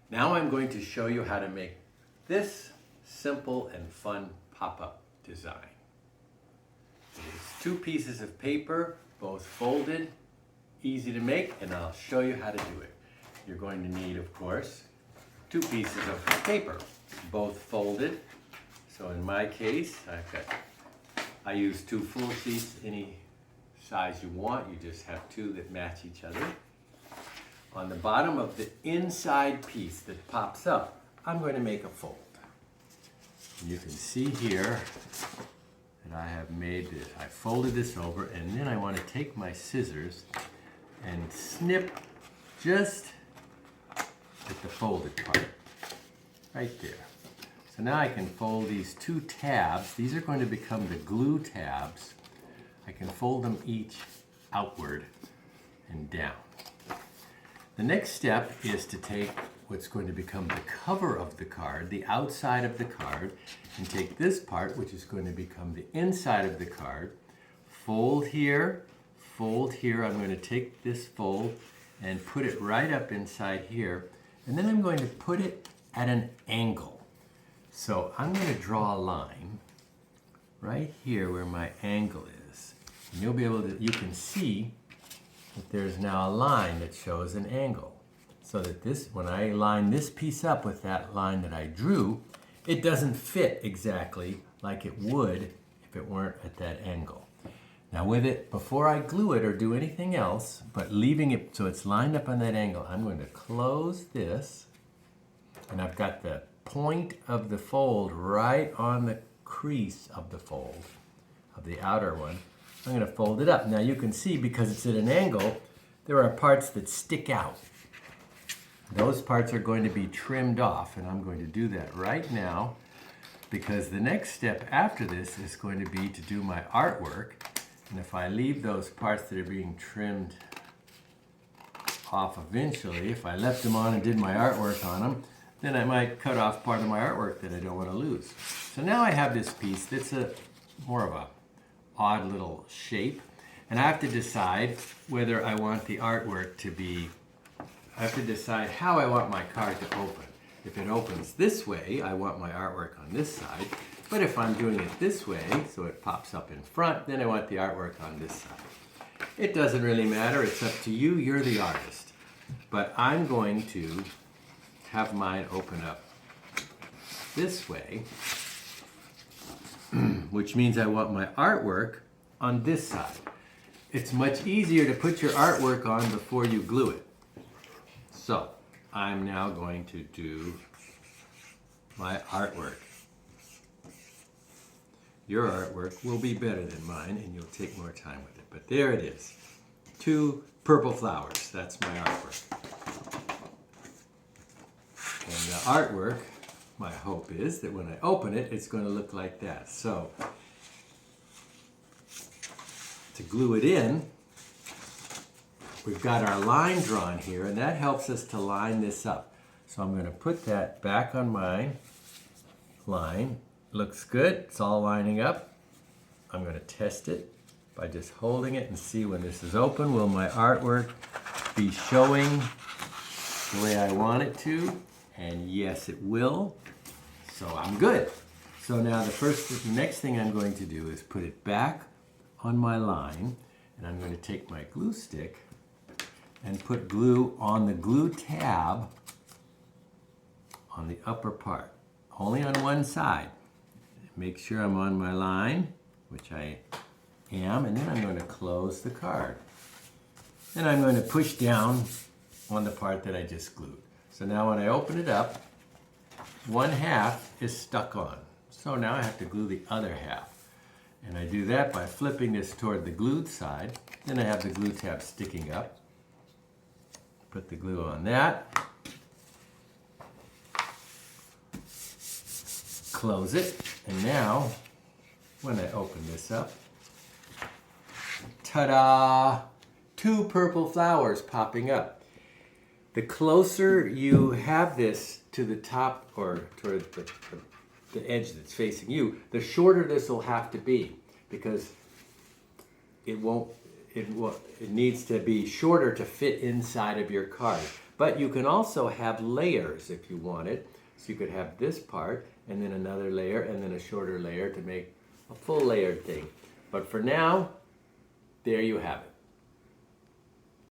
Now I'm going to show you how to make this simple and fun pop-up design. It's two pieces of paper, both folded, easy to make, and I'll show you how to do it. You're going to need, of course, two pieces of paper, both folded. So in my case, I use two full sheets, any size you want. You just have two that match each other. On the bottom of the inside piece that pops up, I'm going to make a fold. You can see here that I have made this. I folded this over, and then I want to take my scissors and snip just at the folded part, right there. So now I can fold these two tabs. These are going to become the glue tabs. I can fold them each outward and down. The next step is to take what's going to become the cover of the card, the outside of the card, and take this part, which is going to become the inside of the card, fold here. I'm going to take this fold and put it right up inside here, and then I'm going to put it at an angle. So I'm going to draw a line right here where my angle is. And you'll be able to, you can see that there's now a line that shows an angle. So that this, when I line this piece up with that line that I drew, it doesn't fit exactly like it would if it weren't at that angle. Now with it, before I glue it or do anything else, but leaving it so it's lined up on that angle, I'm going to close this, and I've got the point of the fold right on the crease of the fold, of the outer one. I'm going to fold it up. Now you can see, because it's at an angle, there are parts that stick out. Those parts are going to be trimmed off, and I'm going to do that right now, because the next step after this is going to be to do my artwork. And if I leave those parts that are being trimmed off eventually, if I left them on and did my artwork on them, then I might cut off part of my artwork that I don't want to lose. So now I have this piece that's more of a odd little shape, and I have to decide whether I want the artwork to be, I have to decide how I want my card to open. If it opens this way, I want my artwork on this side, but if I'm doing it this way, so it pops up in front, then I want the artwork on this side. It doesn't really matter, it's up to you, you're the artist. But I'm going to have mine open up this way, which means I want my artwork on this side. It's much easier to put your artwork on before you glue it. So I'm now going to do my artwork. Your artwork will be better than mine, and you'll take more time with it. But there it is. Two purple flowers. That's my artwork. And the artwork, my hope is that when I open it, it's going to look like that. So, to glue it in, we've got our line drawn here, and that helps us to line this up. So I'm going to put that back on my line. Looks good. It's all lining up. I'm going to test it by just holding it and see when this is open. Will my artwork be showing the way I want it to? And yes, it will. So I'm good. So now the next thing I'm going to do is put it back on my line, and I'm going to take my glue stick and put glue on the glue tab on the upper part, only on one side. Make sure I'm on my line, which I am, and then I'm going to close the card. And I'm going to push down on the part that I just glued. So now when I open it up, one half is stuck on. So now I have to glue the other half. And I do that by flipping this toward the glued side. Then I have the glue tab sticking up. Put the glue on that. Close it. And now, when I open this up, ta-da! Two purple flowers popping up. The closer you have this to the top or toward the edge that's facing you, the shorter this will have to be, because it needs to be shorter to fit inside of your card. But you can also have layers if you wanted. So you could have this part and then another layer and then a shorter layer to make a full layered thing. But for now, there you have it.